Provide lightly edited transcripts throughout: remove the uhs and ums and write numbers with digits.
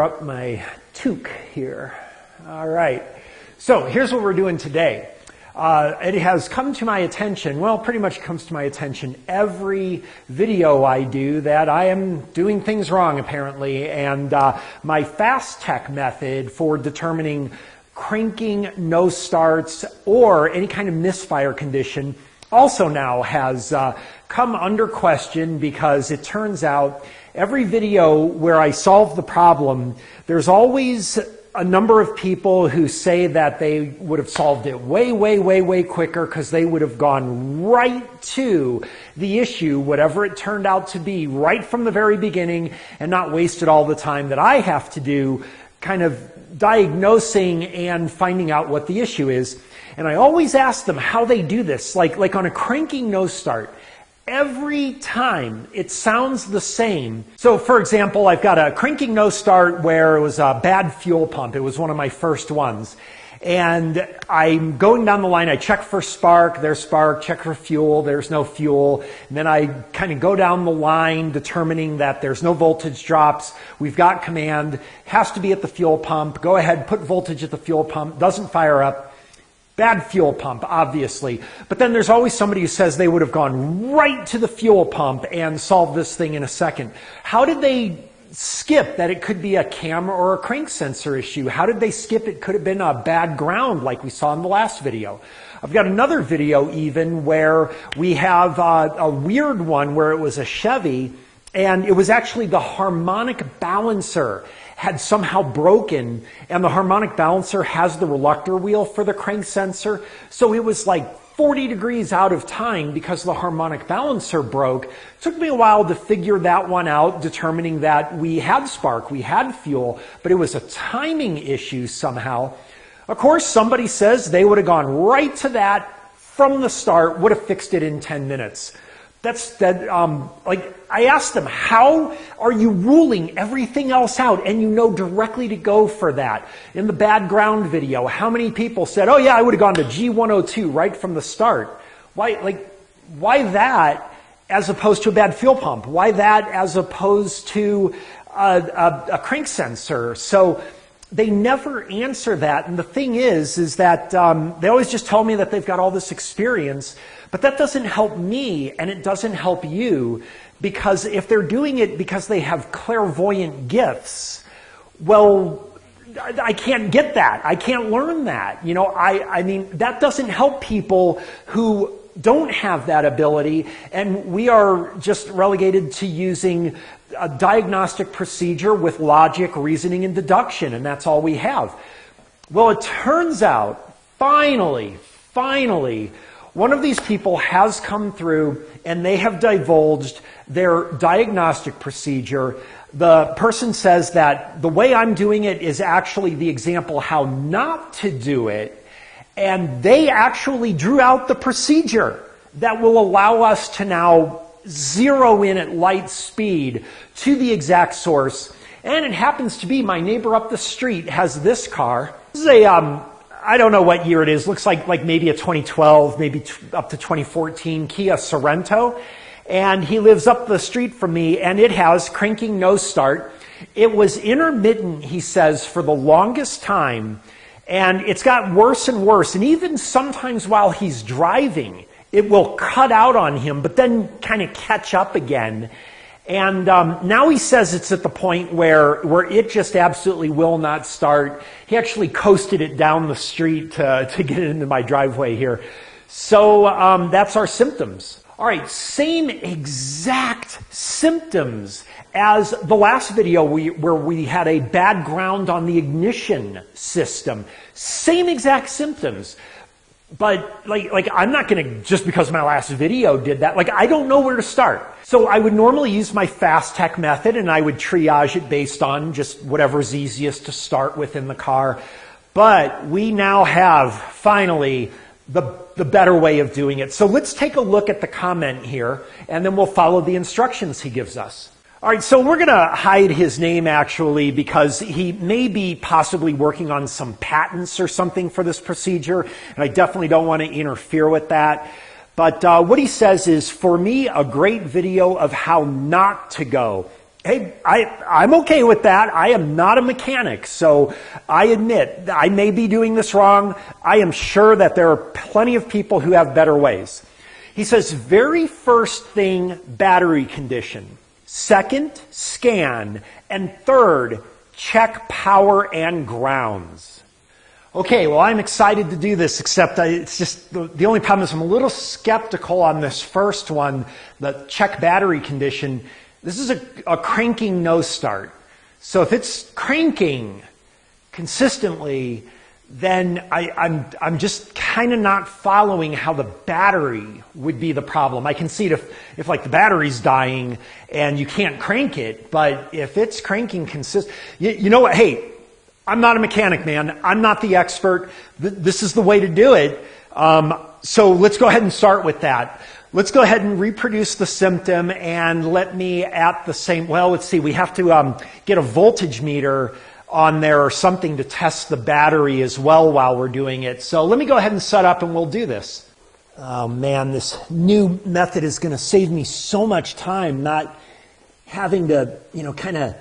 up my toque here. All right. So here's what we're doing today. It has come to my attention, well, pretty much comes to my attention every video I do that I am doing things wrong apparently, and my FASTTEC method for determining cranking, no starts, or any kind of misfire condition also now has come under question, because it turns out every video where I solve the problem, there's always a number of people who say that they would have solved it way quicker because they would have gone right to the issue, whatever it turned out to be, right from the very beginning, and not wasted all the time that I have to do kind of diagnosing and finding out what the issue is. And I always ask them how they do this, like on a cranking no start. Every time it sounds the same. So for example, I've got a cranking no start where it was a bad fuel pump. It was one of my first ones. And I'm going down the line, I check for spark, there's spark, check for fuel, there's no fuel. And then I kind of go down the line determining that there's no voltage drops. We've got command, has to be at the fuel pump. Go ahead, put voltage at the fuel pump, doesn't fire up. Bad fuel pump, obviously. But then there's always somebody who says they would have gone right to the fuel pump and solved this thing in a second. How did they skip that it could be a cam or a crank sensor issue? How did they skip it could have been a bad ground like we saw in the last video? I've got another video even where we have a weird one where it was a Chevy, and it was actually the harmonic balancer had somehow broken, and the harmonic balancer has the reluctor wheel for the crank sensor. So it was like 40 degrees out of time because the harmonic balancer broke. It took me a while to figure that one out, determining that we had spark, we had fuel, but it was a timing issue somehow. Of course, somebody says they would have gone right to that from the start, would have fixed it in 10 minutes. I asked them, how are you ruling everything else out and you know directly to go for that? In the bad ground video, how many people said, oh yeah, I would have gone to G102 right from the start? Why that as opposed to a bad fuel pump? Why that as opposed to a crank sensor? So they never answer that. And the thing is that they always just tell me that they've got all this experience, but that doesn't help me and it doesn't help you, because if they're doing it because they have clairvoyant gifts, well, I can't get that. I can't learn that. You know, I mean, that doesn't help people who don't have that ability, and we are just relegated to using a diagnostic procedure with logic, reasoning, and deduction, and that's all we have. Well, it turns out, finally, one of these people has come through and they have divulged their diagnostic procedure. The person says that the way I'm doing it is actually the example how not to do it, and they actually drew out the procedure that will allow us to now zero in at light speed to the exact source. And it happens to be my neighbor up the street has this car. This is a I don't know what year it is. Looks like maybe a 2012, maybe up to 2014 Kia Sorento. And he lives up the street from me, and it has cranking no start. It was intermittent, he says, for the longest time. And it's got worse and worse. And even sometimes while he's driving, it will cut out on him, but then kind of catch up again. And now he says it's at the point where it just absolutely will not start. He actually coasted it down the street to get it into my driveway here. So that's our symptoms. All right, same exact symptoms as the last video where we had a bad ground on the ignition system. Same exact symptoms. But like I'm not going to, just because my last video did that, I don't know where to start. So I would normally use my FASTTEC method, and I would triage it based on just whatever's easiest to start with in the car. But we now have, finally, the better way of doing it. So let's take a look at the comment here, and then we'll follow the instructions he gives us. All right, so we're going to hide his name actually because he may be possibly working on some patents or something for this procedure, and I definitely don't want to interfere with that. But what he says is, for me, a great video of how not to go. Hey, I'm okay with that. I am not a mechanic, so I admit I may be doing this wrong. I am sure that there are plenty of people who have better ways. He says, very first thing, battery condition. Second, scan. And third, check power and grounds. Okay, well, I'm excited to do this, except it's just the only problem is I'm a little skeptical on this first one, the check battery condition. This is a cranking no start. So if it's cranking consistently, then I'm just kind of not following how the battery would be the problem. I can see it if like the battery's dying and you can't crank it, but if it's cranking you know what, hey, I'm not a mechanic, man. I'm not the expert. This is the way to do it. So let's go ahead and start with that. Let's go ahead and reproduce the symptom and let me at the same, well, let's see, we have to get a voltage meter on there or something to test the battery as well while we're doing it. So let me go ahead and set up and we'll do this. Oh man, this new method is going to save me so much time not having to, kind of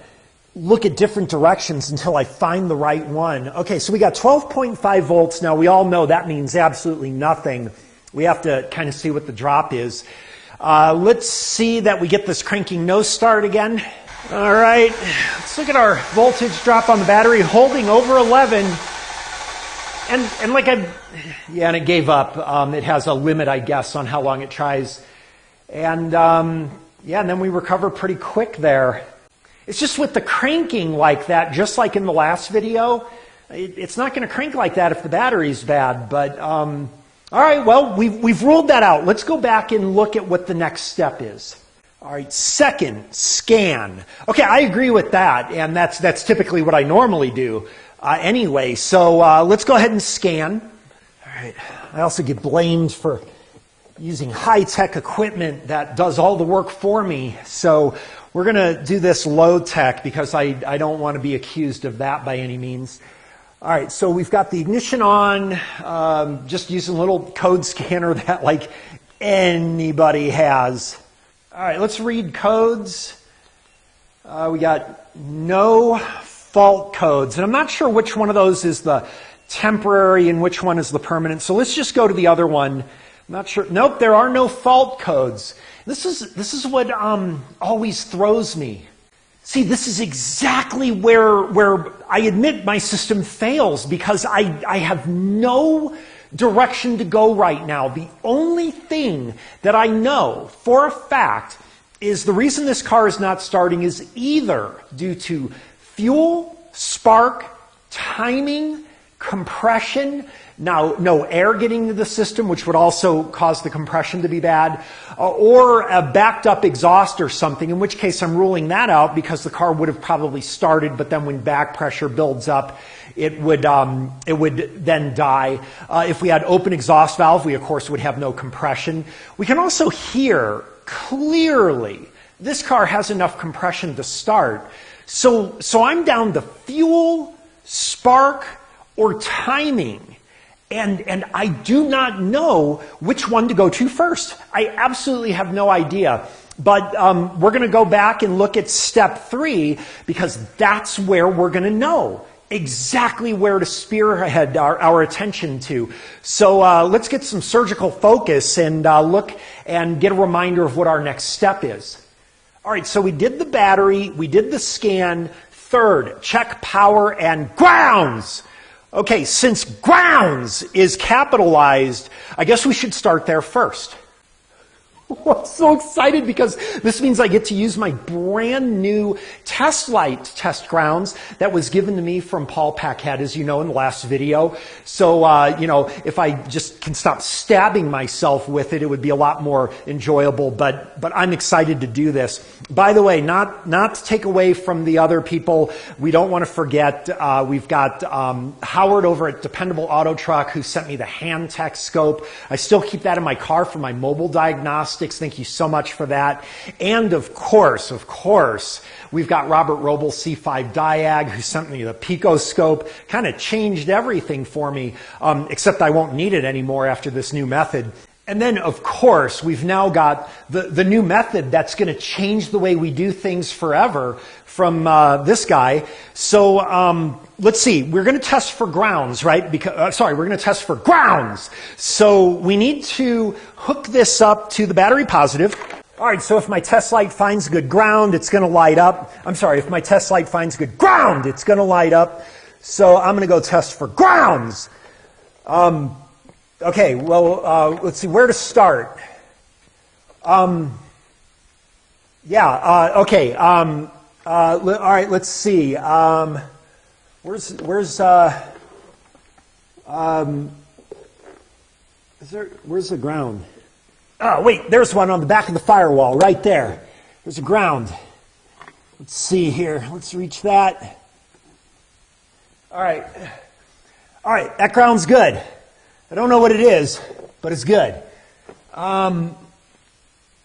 look at different directions until I find the right one. Okay, so we got 12.5 volts. Now we all know that means absolutely nothing. We have to kind of see what the drop is. Let's see that we get this cranking no start again. All right, let's look at our voltage drop on the battery, holding over 11. And like and it gave up. It has a limit, I guess, on how long it tries. And and then we recover pretty quick there. It's just with the cranking like that, just like in the last video, it's not going to crank like that if the battery's bad. But all right, well, we've ruled that out. Let's go back and look at what the next step is. All right, second, scan. Okay, I agree with that, and that's typically what I normally do anyway. So let's go ahead and scan. All right, I also get blamed for using high-tech equipment that does all the work for me. So we're going to do this low-tech because I don't want to be accused of that by any means. All right, so we've got the ignition on, just using a little code scanner that like anybody has. All right, let's read codes. We got no fault codes, and I'm not sure which one of those is the temporary and which one is the permanent. So let's just go to the other one. I'm not sure. Nope, there are no fault codes. This is what always throws me. See, this is exactly where I admit my system fails because I have no direction to go right now. The only thing that I know for a fact is the reason this car is not starting is either due to fuel, spark, timing, compression, now no air getting to the system, which would also cause the compression to be bad, or a backed up exhaust or something, in which case I'm ruling that out because the car would have probably started, but then when back pressure builds up, it would then die. If we had open exhaust valve, we of course would have no compression. We can also hear clearly this car has enough compression to start. So I'm down to fuel, spark, or timing. And I do not know which one to go to first. I absolutely have no idea. But we're going to go back and look at step 3 because that's where we're going to know exactly where to spearhead our attention to. So let's get some surgical focus and look and get a reminder of what our next step is. All right, so we did the battery, we did the scan. Third, check power and grounds. Okay, since grounds is capitalized, I guess we should start there first. I'm so excited because this means I get to use my brand new test light test grounds that was given to me from Paul Paquette, as you know, in the last video. So, if I just can stop stabbing myself with it, it would be a lot more enjoyable, but I'm excited to do this. By the way, not to take away from the other people, we don't want to forget, we've got Howard over at Dependable Auto Truck who sent me the hand tech scope. I still keep that in my car for my mobile diagnostics. Thank you so much for that. And of course, we've got Robert Roble C5 Diag who sent me the Pico scope. Kind of changed everything for me, except I won't need it anymore after this new method. And then, of course, we've now got the new method that's going to change the way we do things forever from this guy. So let's see. We're going to test for grounds, right? Because we're going to test for grounds. So we need to hook this up to the battery positive. All right, so if my test light finds good ground, it's going to light up. I'm sorry, if my test light finds good ground, it's going to light up. So I'm going to go test for grounds. Okay, well, let's see where to start. Okay. All right, let's see. Where's the ground? Oh, wait, there's one on the back of the firewall right there. There's a ground. Let's see here. Let's reach that. All right. All right, that ground's good. I don't know what it is, but it's good.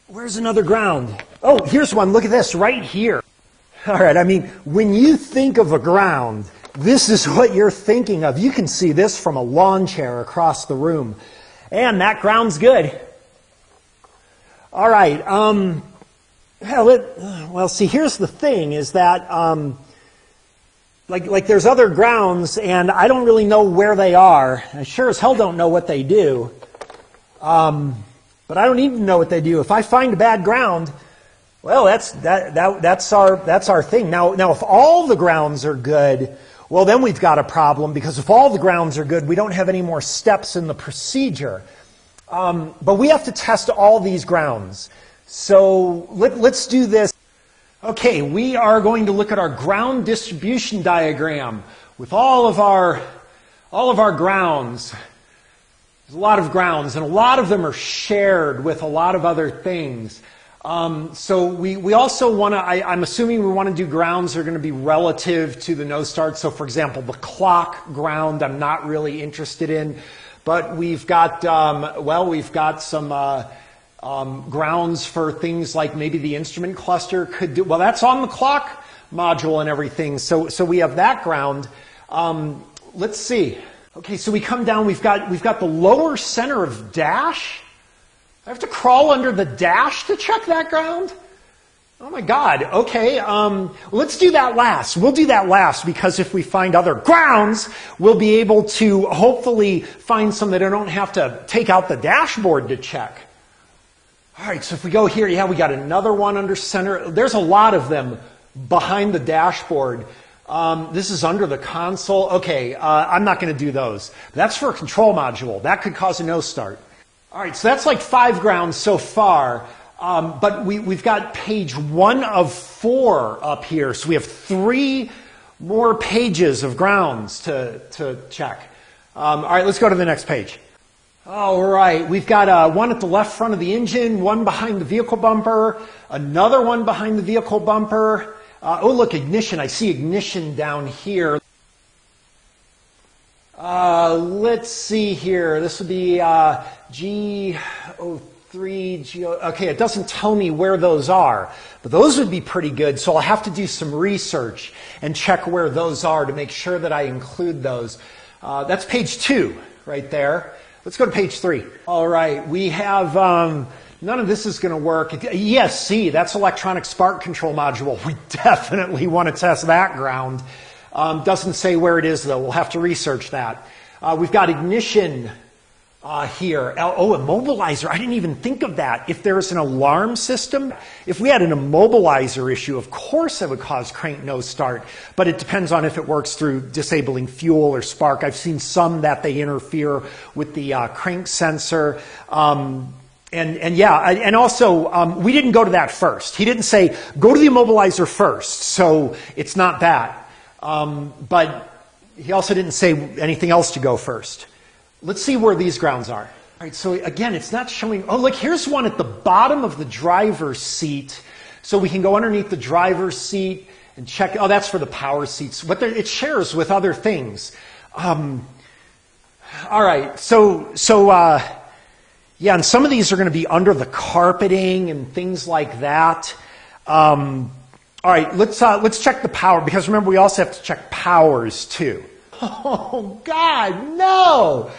Where's another ground? Oh, here's one. Look at this right here. All right, I mean, when you think of a ground, this is what you're thinking of. You can see this from a lawn chair across the room. And that ground's good. All right. Well, see, here's the thing, is that like there's other grounds, and I don't really know where they are. I sure as hell don't know what they do. But I don't even know what they do. If I find a bad ground, well, that's our thing. Now, if all the grounds are good, well, then we've got a problem, because if all the grounds are good, we don't have any more steps in the procedure. But we have to test all these grounds. So let's do this. Okay, we are going to look at our ground distribution diagram with all of our grounds. There's a lot of grounds, and a lot of them are shared with a lot of other things. So we also want to, I'm assuming we want to do grounds that are going to be relative to the no start. So for example, the clock ground I'm not really interested in, but we've got, we've got some grounds for things like maybe the instrument cluster could do, well, that's on the clock module and everything. So we have that ground. Let's see. Okay, so we come down, we've got the lower center of dash. I have to crawl under the dash to check that ground? Oh my God, okay, let's do that last. We'll do that last, because if we find other grounds, we'll be able to hopefully find some that I don't have to take out the dashboard to check. All right, so if we go here, yeah, we got another one under center. There's a lot of them behind the dashboard. This is under the console. Okay, I'm not going to do those. That's for a control module. That could cause a no start. All right, so that's like 5 grounds so far. But we've got page 1 of 4 up here. So we have 3 more pages of grounds to check. All right, let's go to the next page. All right, we've got one at the left front of the engine, one behind the vehicle bumper, another one behind the vehicle bumper. Oh, look, ignition. I see ignition down here. Let's see here. This would be G03, okay, it doesn't tell me where those are, but those would be pretty good, so I'll have to do some research and check where those are to make sure that I include those. That's page 2 right there. Let's go to page 3. All right, we have, none of this is going to work. ESC, that's electronic spark control module. We definitely want to test that ground. Doesn't say where it is, though. We'll have to research that. We've got ignition here. Oh, immobilizer. I didn't even think of that. If there's an alarm system, if we had an immobilizer issue, of course it would cause crank no start, but it depends on if it works through disabling fuel or spark. I've seen some that they interfere with the crank sensor. And also, we didn't go to that first. He didn't say, go to the immobilizer first, so it's not that. But he also didn't say anything else to go first. Let's see where these grounds are. All right, so again, it's not showing. Oh, look, here's one at the bottom of the driver's seat. So we can go underneath the driver's seat and check. Oh, that's for the power seats. It shares with other things. All right, yeah, and some of these are going to be under the carpeting and things like that. All right, let's check the power, because remember, we also have to check powers too. Oh God, no!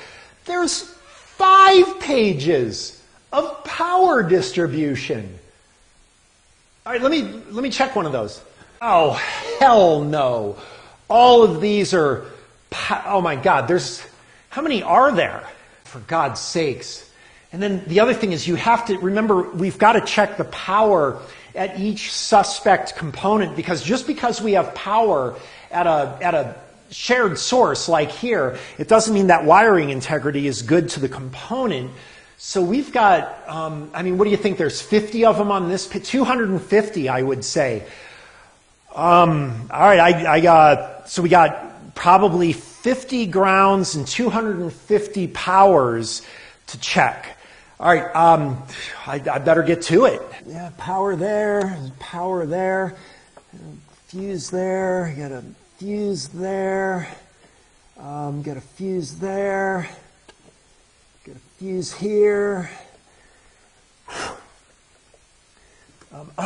There's 5 pages of power distribution. All right, let me check one of those. Oh, hell no. All of these are, oh my God, how many are there? For God's sakes. And then the other thing is you have to, remember, we've got to check the power at each suspect component, because just because we have power at a shared source like here, it doesn't mean that wiring integrity is good to the component. So we've got, I mean, what do you think? There's 50 of them on this, 250, I would say. All right, so we got probably 50 grounds and 250 powers to check. All right, I better get to it. Yeah, power there, fuse there, got a fuse there, got a fuse there, got a fuse here.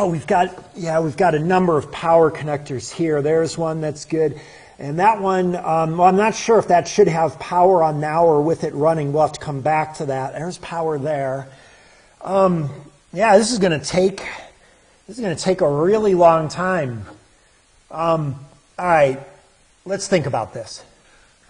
We've got a number of power connectors here. There's one that's good. And that one, well, I'm not sure if that should have power on now or with it running. We'll have to come back to that. There's power there. Yeah, this is going to take a really long time. All right, let's think about this.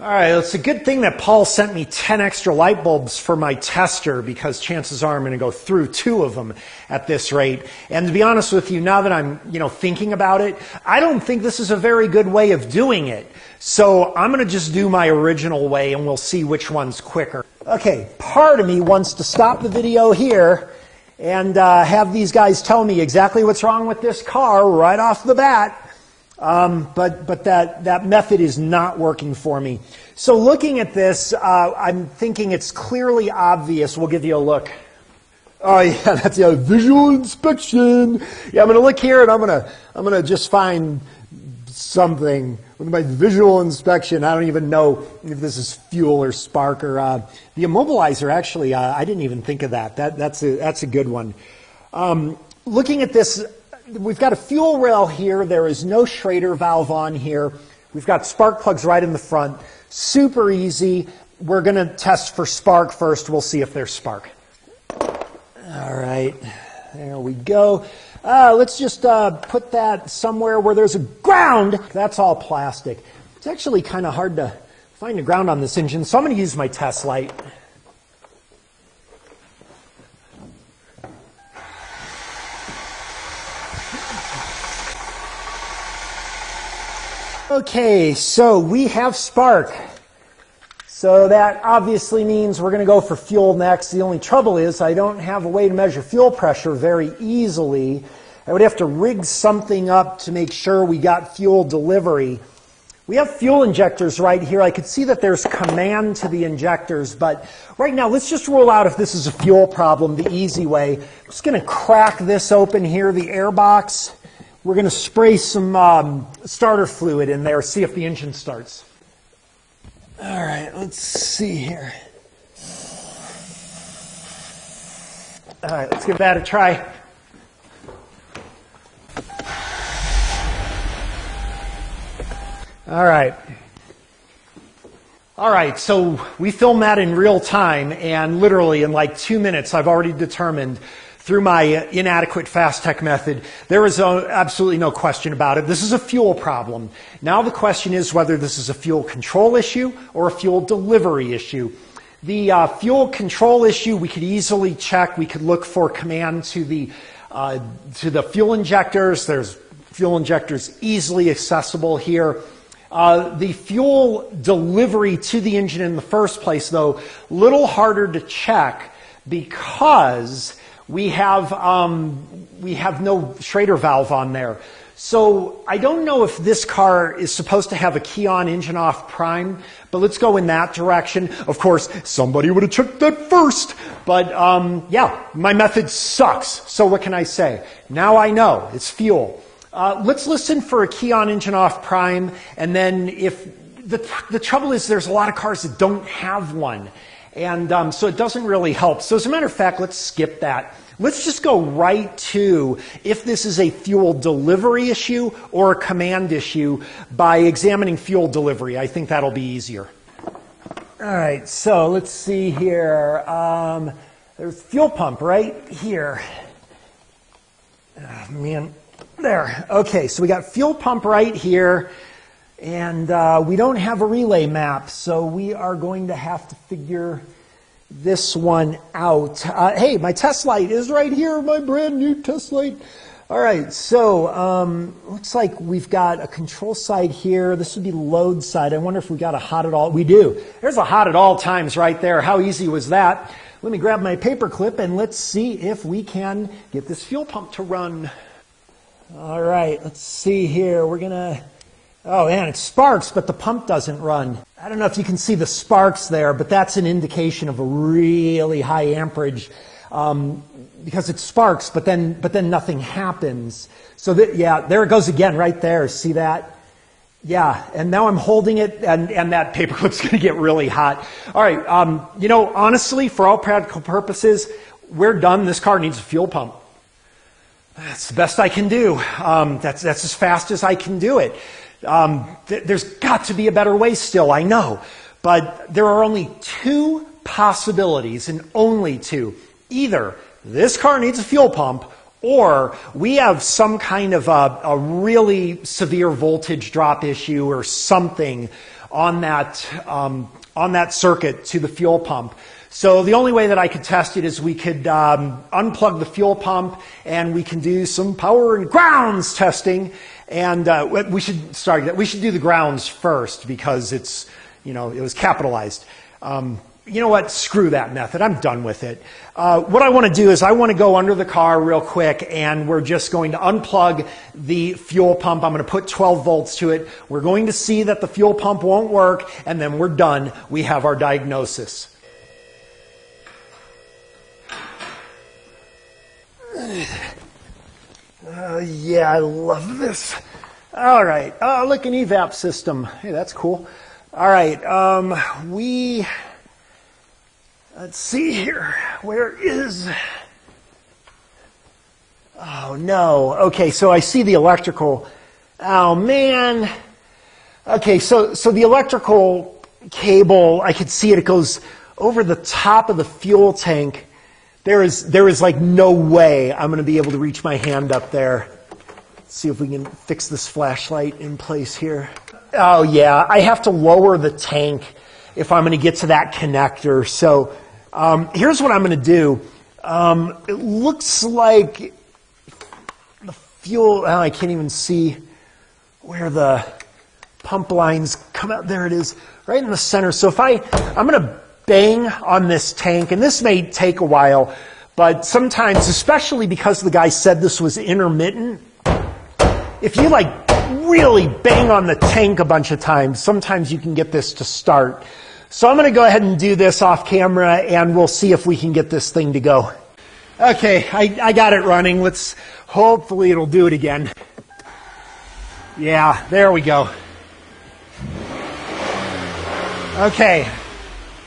All right, it's a good thing that Paul sent me 10 extra light bulbs for my tester, because chances are I'm going to go through 2 of them at this rate. And to be honest with you, now that I'm, thinking about it, I don't think this is a very good way of doing it. So I'm going to just do my original way and we'll see which one's quicker. Okay, part of me wants to stop the video here and have these guys tell me exactly what's wrong with this car right off the bat. But that method is not working for me. So looking at this, I'm thinking it's clearly obvious. We'll give you a look. Oh yeah, that's a visual inspection. Yeah, I'm going to look here and I'm going to just find something with my visual inspection. I don't even know if this is fuel or spark or the immobilizer. Actually, I didn't even think of that. That's a good one. Looking at this. We've got a fuel rail here. There is no Schrader valve on here. We've got spark plugs right in the front. Super easy. We're going to test for spark first. We'll see if there's spark. All right. There we go. Let's just put that somewhere where there's a ground. That's all plastic. It's actually kind of hard to find a ground on this engine, so I'm going to use my test light. Okay, so we have spark. So that obviously means we're going to go for fuel next. The only trouble is I don't have a way to measure fuel pressure very easily. I would have to rig something up to make sure we got fuel delivery. We have fuel injectors right here. I could see that there's command to the injectors, but right now let's just rule out if this is a fuel problem the easy way. I'm just going to crack this open here, the air box. We're going to spray some starter fluid in there, see if the engine starts. All right, let's see here. All right, let's give that a try. All right. All right, so we filmed that in real time, and literally in like 2 minutes, I've already determined through my inadequate FASTTEC method, there is absolutely no question about it. This is a fuel problem. Now the question is whether this is a fuel control issue or a fuel delivery issue. The fuel control issue we could easily check. We could look for command to the fuel injectors. There's fuel injectors easily accessible here. The fuel delivery to the engine in the first place, though, little harder to check because we have no Schrader valve on there. So I don't know if this car is supposed to have a key on, engine off, prime, but let's go in that direction. Of course, somebody would have checked that first, but yeah, my method sucks. So what can I say? Now I know it's fuel. Let's listen for a key on, engine off, prime, and then if the trouble is there's a lot of cars that don't have one. And so it doesn't really help. So as a matter of fact, let's skip that. Let's just go right to if this is a fuel delivery issue or a command issue by examining fuel delivery. I think that'll be easier. All All right, so let's see here. There's fuel pump right here. Oh, man, there. Okay, so we got fuel pump right here, and we don't have a relay map, so we are going to have to figure this one out. Hey, my test light is right here, my brand new test light. All right, so looks like we've got a control side here. This would be the load side. I wonder if we got a hot at all. We do. There's a hot at all times right there. How easy was that? Let me grab my paper clip and let's see if we can get this fuel pump to run. All right, let's see here. We're gonna, oh man, it sparks, but the pump doesn't run. I don't know if you can see the sparks there, but that's an indication of a really high amperage because it sparks, but then nothing happens. So that, yeah, there it goes again right there. See that? Yeah, and now I'm holding it, and that paper clip's going to get really hot. All right, you know, honestly, for all practical purposes, we're done. This car needs a fuel pump. That's the best I can do. That's as fast as I can do it. There's got to be a better way still, I know. But there are only two possibilities, and only two. Either this car needs a fuel pump, or we have some kind of a really severe voltage drop issue or something on that circuit to the fuel pump. So the only way that I could test it is we could unplug the fuel pump and we can do some power and grounds testing. And we should do the grounds first because it's, you know, it was capitalized. You know what? Screw that method. I'm done with it. What I want to do is I want to go under the car real quick, and we're just going to unplug the fuel pump. I'm going to put 12 volts to it. We're going to see that the fuel pump won't work, and then we're done. We have our diagnosis. Yeah, I love this. All right. Oh, look, an evap system. Hey, that's cool. All right. Let's see here. Where is... Oh, no. Okay, so I see the electrical. Oh, man. Okay, so the electrical cable, I could see it. It goes over the top of the fuel tank. There is like no way I'm going to be able to reach my hand up there. Let's see if we can fix this flashlight in place here. Oh, yeah. I have to lower the tank if I'm going to get to that connector. So... here's what I'm going to do. It looks like the fuel, oh, I can't even see where the pump lines come out. There it is, right in the center. So if I'm going to bang on this tank, and this may take a while, but sometimes, especially because the guy said this was intermittent, if you like really bang on the tank a bunch of times, sometimes you can get this to start. So I'm going to go ahead and do this off camera, and we'll see if we can get this thing to go. Okay, I got it running. Hopefully it'll do it again. Yeah, there we go. Okay.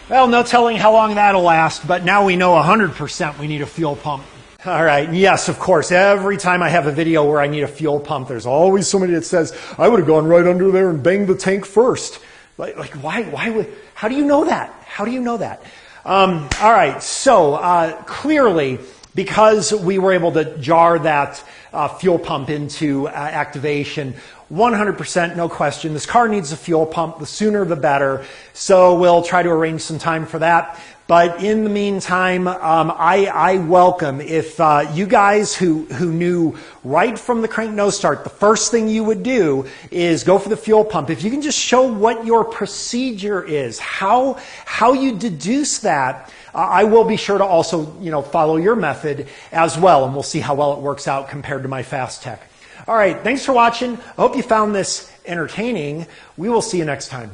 Well, no telling how long that'll last, but now we know 100% we need a fuel pump. All right, yes, of course. Every time I have a video where I need a fuel pump, there's always somebody that says, I would have gone right under there and banged the tank first. Like why would, how do you know that? How do you know that? All right, so clearly, because we were able to jar that fuel pump into activation, 100%, no question, this car needs a fuel pump. The sooner the better. So we'll try to arrange some time for that. But in the meantime, I welcome if you guys who knew right from the crank no start, the first thing you would do is go for the fuel pump. If you can just show what your procedure is, how you deduce that, I will be sure to also follow your method as well, and we'll see how well it works out compared to my FASTTEC. All right, thanks for watching. I hope you found this entertaining. We will see you next time.